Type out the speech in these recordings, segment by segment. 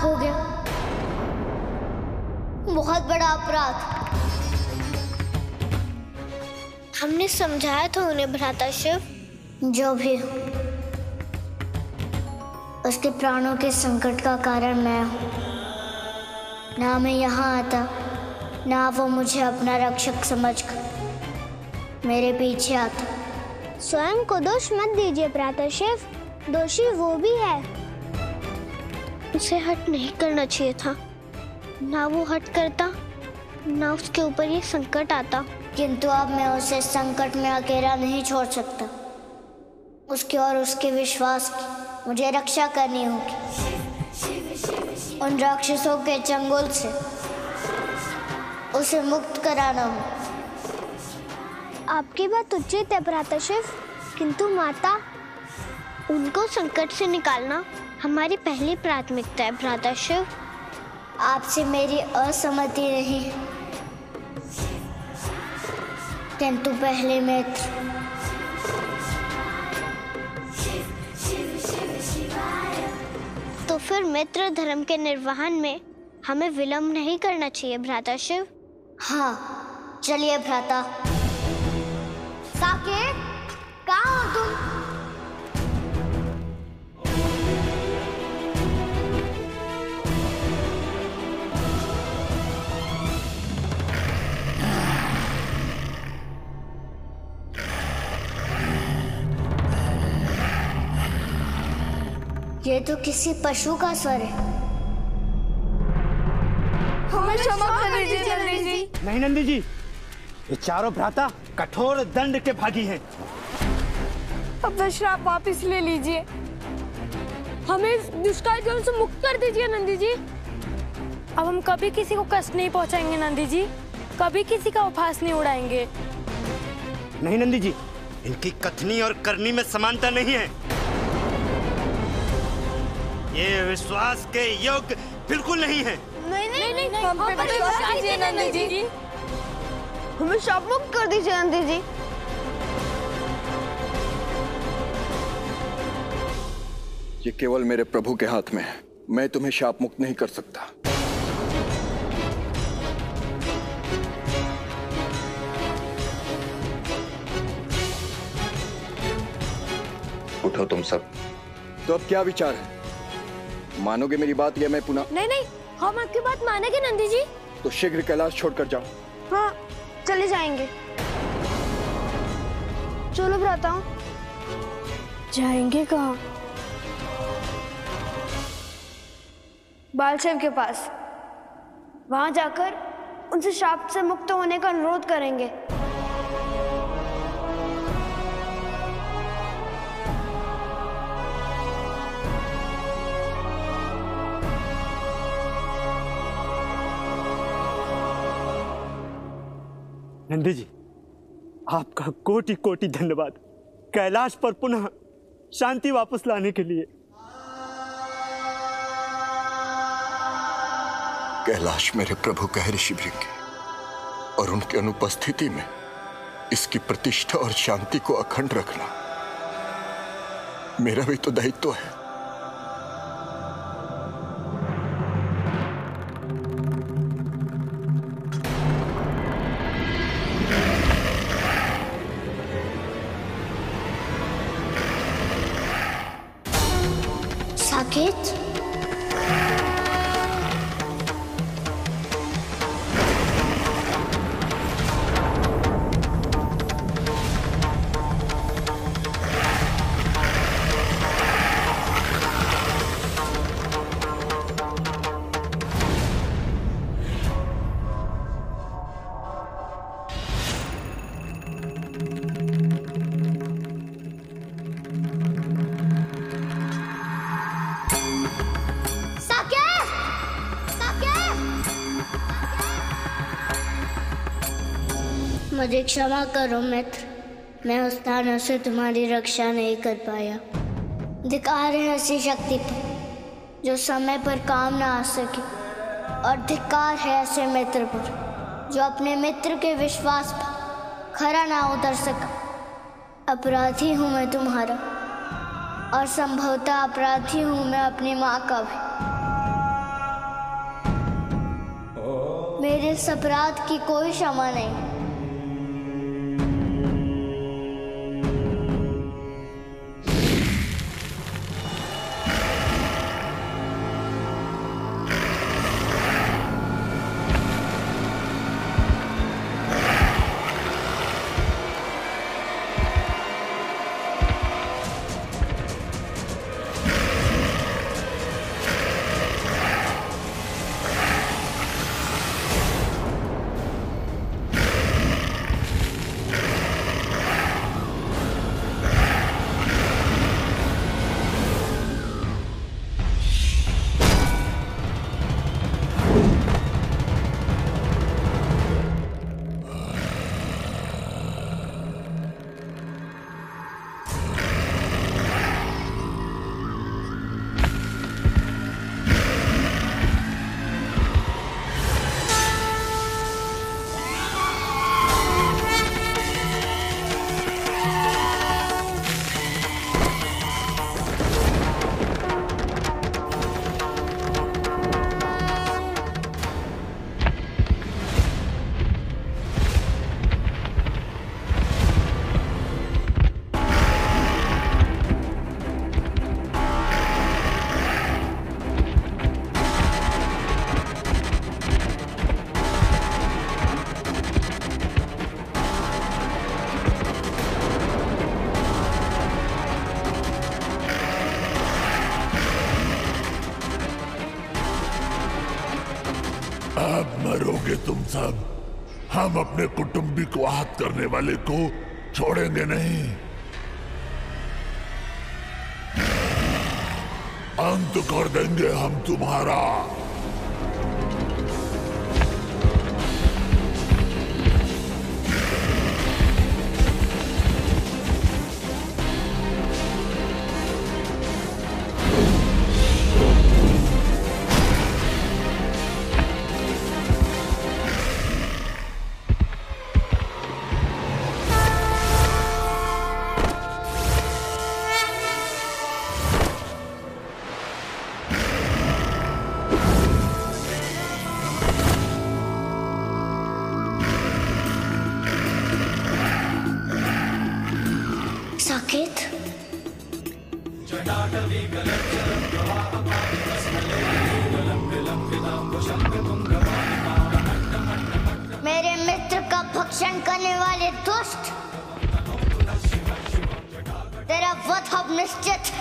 हो गया, बहुत बड़ा अपराध। हमने समझाया था उन्हें भ्राता शिव। जो भी हो, उसके प्राणों के संकट का कारण मैं हूं। ना मैं यहाँ आता, ना वो मुझे अपना रक्षक समझकर मेरे पीछे आता। स्वयं को दोष मत दीजिए भ्राता शिव, दोषी वो भी है। उसे हट नहीं करना चाहिए था। ना वो हट करता, ना उसके ऊपर ये संकट आता। किंतु अब मैं उसे संकट में अकेला नहीं छोड़ सकता। उसके और उसके विश्वास की मुझे रक्षा करनी होगी। उन राक्षसों के चंगुल से उसे मुक्त कराना हो। आपकी बात उचित है भ्राता शिव, किंतु माता, उनको संकट से निकालना हमारी पहली प्राथमिकता है भ्राता शिव। आपसे मेरी असहमति नहीं, किंतु पहले मित्र। तो फिर मित्र धर्म के निर्वहन में हमें विलंब नहीं करना चाहिए भ्राता शिव। हाँ, चलिए भ्राता। साकेत, कहाँ हो तुम? ये तो किसी पशु का स्वर है। हमें क्षमा कर दीजिए नंदी जी। नहीं नंदी जी, ये चारों भ्राता कठोर दंड के भागी हैं। अब वह श्राप वापस ले लीजिए, हमें दुष्काल जल से मुक्त कर दीजिए नंदी जी। अब हम कभी किसी को कष्ट नहीं पहुंचाएंगे नंदी जी, कभी किसी का उपहास नहीं उड़ाएंगे। नहीं नंदी जी, इनकी कथनी और करनी में समानता नहीं है। ये विश्वास के योग्य बिल्कुल नहीं है। नहीं, हम पे विश्वास कीजिए नंदी जी। हमें शाप मुक्त कर दीजिए नंदी जी। ये केवल मेरे प्रभु के हाथ में है, मैं तुम्हें शाप मुक्त नहीं कर सकता। उठो तुम सब। तो अब क्या विचार है? मानोगे मेरी बात या मैं पुनः? नहीं, हम आपकी बात मानेंगे नंदी जी। तो शीघ्र कैलाश छोड़कर जाओ। हाँ, चले जाएंगे। चलो भ्राताओं। जाएंगे कहाँ? बालशैव के पास। वहां जाकर उनसे शाप से मुक्त होने का अनुरोध करेंगे। नंदी जी, आपका कोटि कोटि धन्यवाद कैलाश पर पुनः शांति वापस लाने के लिए। कैलाश मेरे प्रभु कह ऋषि भृंग, और उनकी अनुपस्थिति में इसकी प्रतिष्ठा और शांति को अखंड रखना मेरा भी तो दायित्व है। साकेत, मुझे क्षमा करो मित्र, मैं उस दानव से तुम्हारी रक्षा नहीं कर पाया। धिक्कार है ऐसी शक्ति पर जो समय पर काम ना आ सके, और धिक्कार है ऐसे मित्र पर जो अपने मित्र के विश्वास पर खरा ना उतर सका। अपराधी हूँ मैं तुम्हारा, और संभवतः अपराधी हूँ मैं अपनी माँ का भी। मेरे इस अपराध की कोई क्षमा नहीं। अब मरोगे तुम सब। हम अपने कुटुंबी को आहत करने वाले को छोड़ेंगे नहीं। अंत कर देंगे हम तुम्हारा। साकेत, मेरे मित्र का भक्षण करने वाले दुष्ट, तेरा वध अब निश्चित।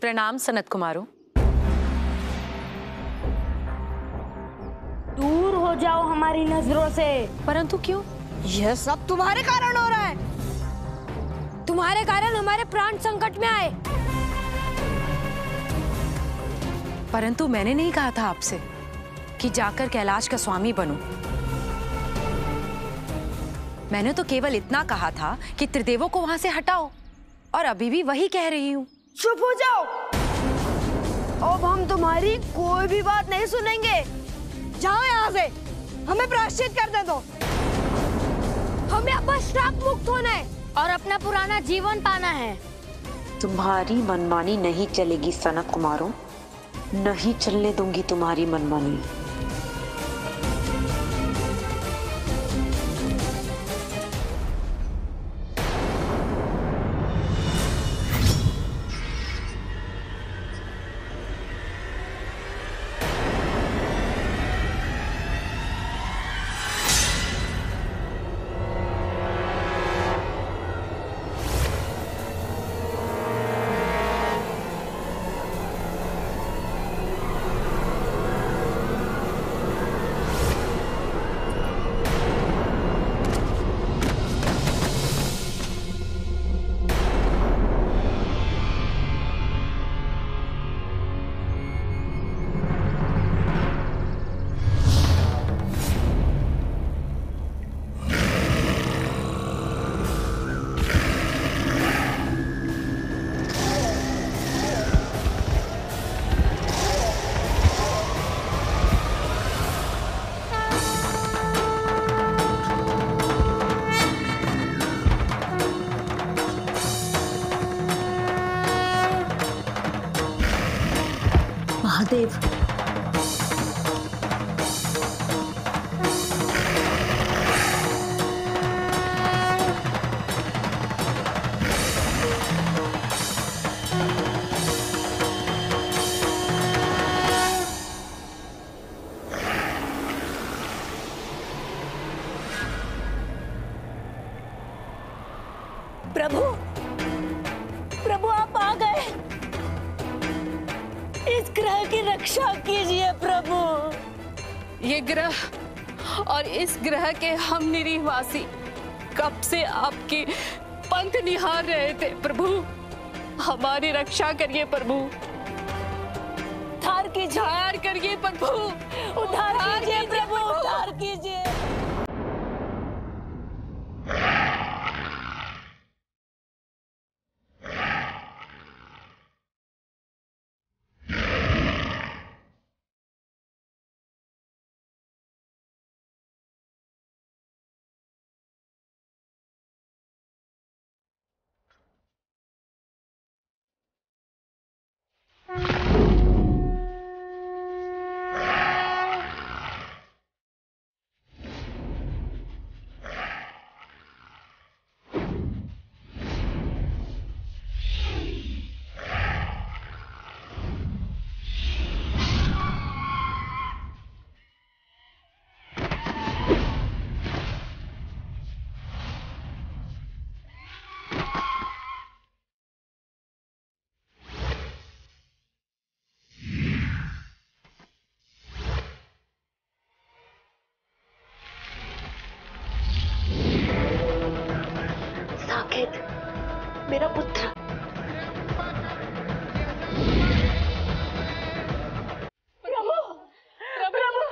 प्रणाम सनत कुमारों। दूर हो जाओ हमारी नजरों से। परंतु क्यों? यह सब तुम्हारे कारण हो रहा है। तुम्हारे कारण हमारे प्राण संकट में आए। परंतु मैंने नहीं कहा था आपसे कि जाकर कैलाश का स्वामी बनो। मैंने तो केवल इतना कहा था कि त्रिदेवों को वहां से हटाओ, और अभी भी वही कह रही हूँ। चुप हो जाओ। अब हम तुम्हारी कोई भी बात नहीं सुनेंगे। जाओ यहाँ से, हमें प्रायश्चित कर दे दो। हमें अपना श्राप मुक्त होना है और अपना पुराना जीवन पाना है। तुम्हारी मनमानी नहीं चलेगी सनत कुमारों, नहीं चलने दूंगी तुम्हारी मनमानी। महादेव। प्रभु, प्रभु आप आ गए। इस ग्रह की रक्षा कीजिए प्रभु। ये ग्रह और इस ग्रह के हम निरीहवासी कब से आपकी पंख निहार रहे थे प्रभु। हमारी रक्षा करिए प्रभु। उद्धार कीजिए, उद्धार करिए प्रभु। उद्धार कीजिए प्रभु, उद्धार कीजिए। साकेत, मेरा पुत्र। प्रभु, प्रभु।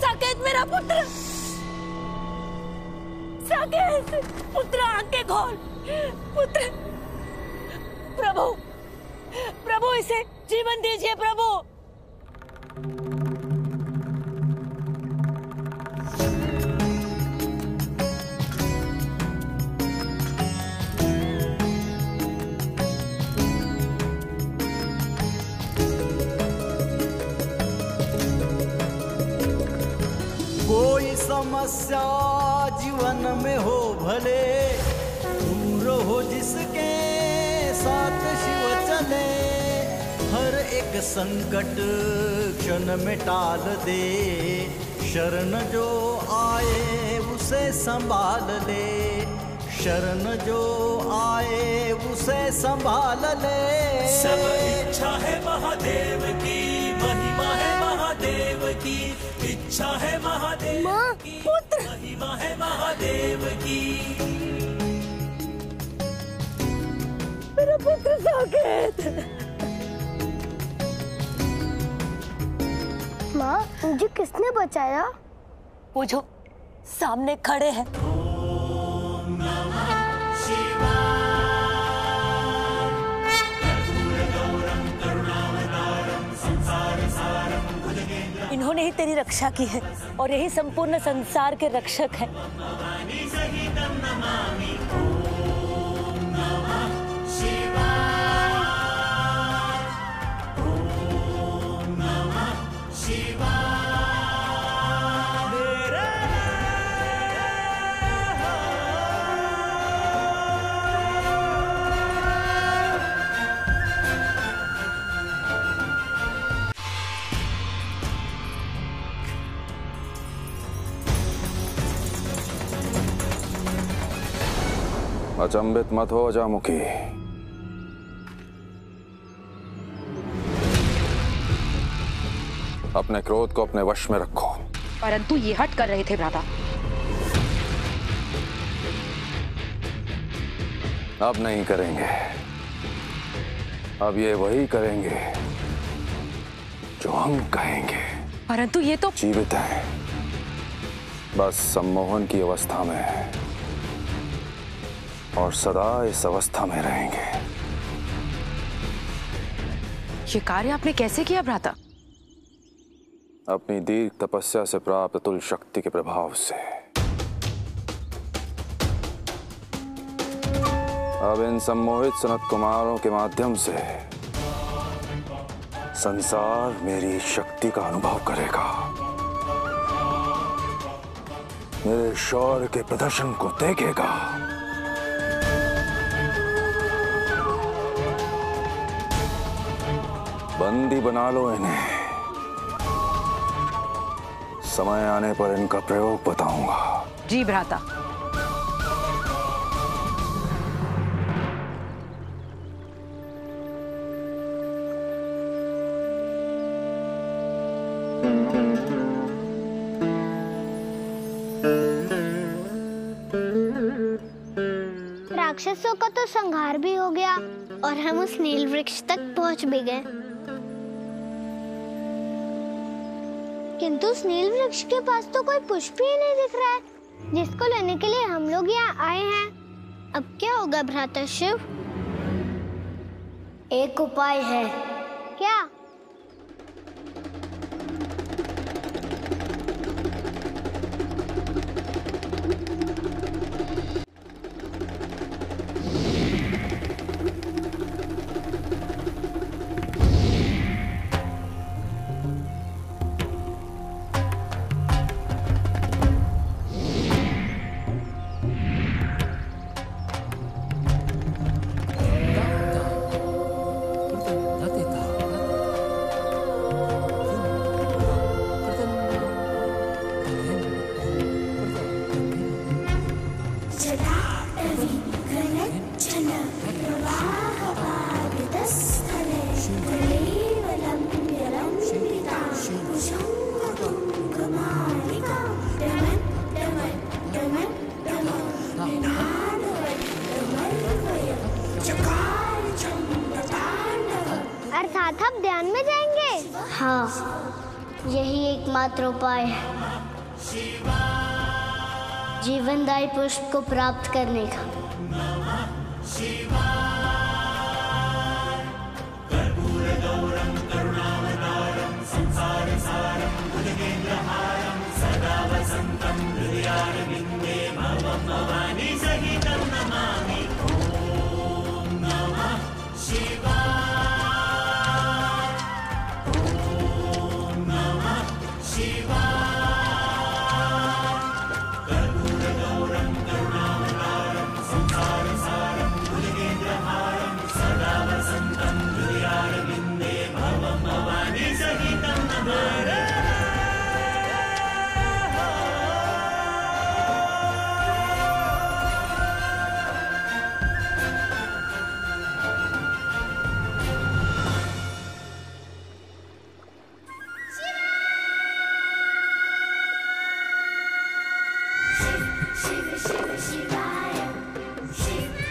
साकेत मेरा पुत्र। साकेत, पुत्र आंखें खोल। पुत्र, प्रभु, प्रभु इसे जीवन दीजिए प्रभु। कोई समस्या जीवन में हो भले, दूर हो जिसके साथ शिव चले, हर एक संकट क्षण में टाल दे, शरण जो आए उसे संभाल ले, शरण जो आए उसे संभाल ले। सब इच्छा है महादेव की, महिमा है महादेव की, इच्छा है महादेव की, महिमा है महादेव की। मेरा पुत्र साकेत। माँ, मुझे किसने बचाया? वो जो सामने खड़े हैं। इन्होंने ही तेरी रक्षा की है और यही संपूर्ण संसार के रक्षक है। अचंभित मत हो अजामुखी। अपने क्रोध को अपने वश में रखो। परंतु ये हट कर रहे थे भ्राता। अब नहीं करेंगे। अब ये वही करेंगे जो हम कहेंगे। परंतु ये तो जीवित है, बस सम्मोहन की अवस्था में है और सदा इस अवस्था में रहेंगे। ये कार्य आपने कैसे किया भ्राता? अपनी दीर्घ तपस्या से प्राप्त अतुल शक्ति के प्रभाव से। अब इन सम्मोहित सनत कुमारों के माध्यम से संसार मेरी शक्ति का अनुभव करेगा, मेरे शौर्य के प्रदर्शन को देखेगा। बंदी बना लो इन्हें, समय आने पर इनका प्रयोग बताऊंगा। जी भ्राता। राक्षसों का तो संहार भी हो गया और हम उस नील वृक्ष तक पहुंच भी गए, किंतु उस नील वृक्ष के पास तो कोई पुष्प ही नहीं दिख रहा है, जिसको लेने के लिए हम लोग यहाँ आए हैं। अब क्या होगा भ्राता शिव? एक उपाय है। क्या? अर्थात हम ध्यान में जाएंगे। हाँ, यही एकमात्र उपाय है जीवनदायी पुष्प को प्राप्त करने का। शिव शिव शिवाय, शिव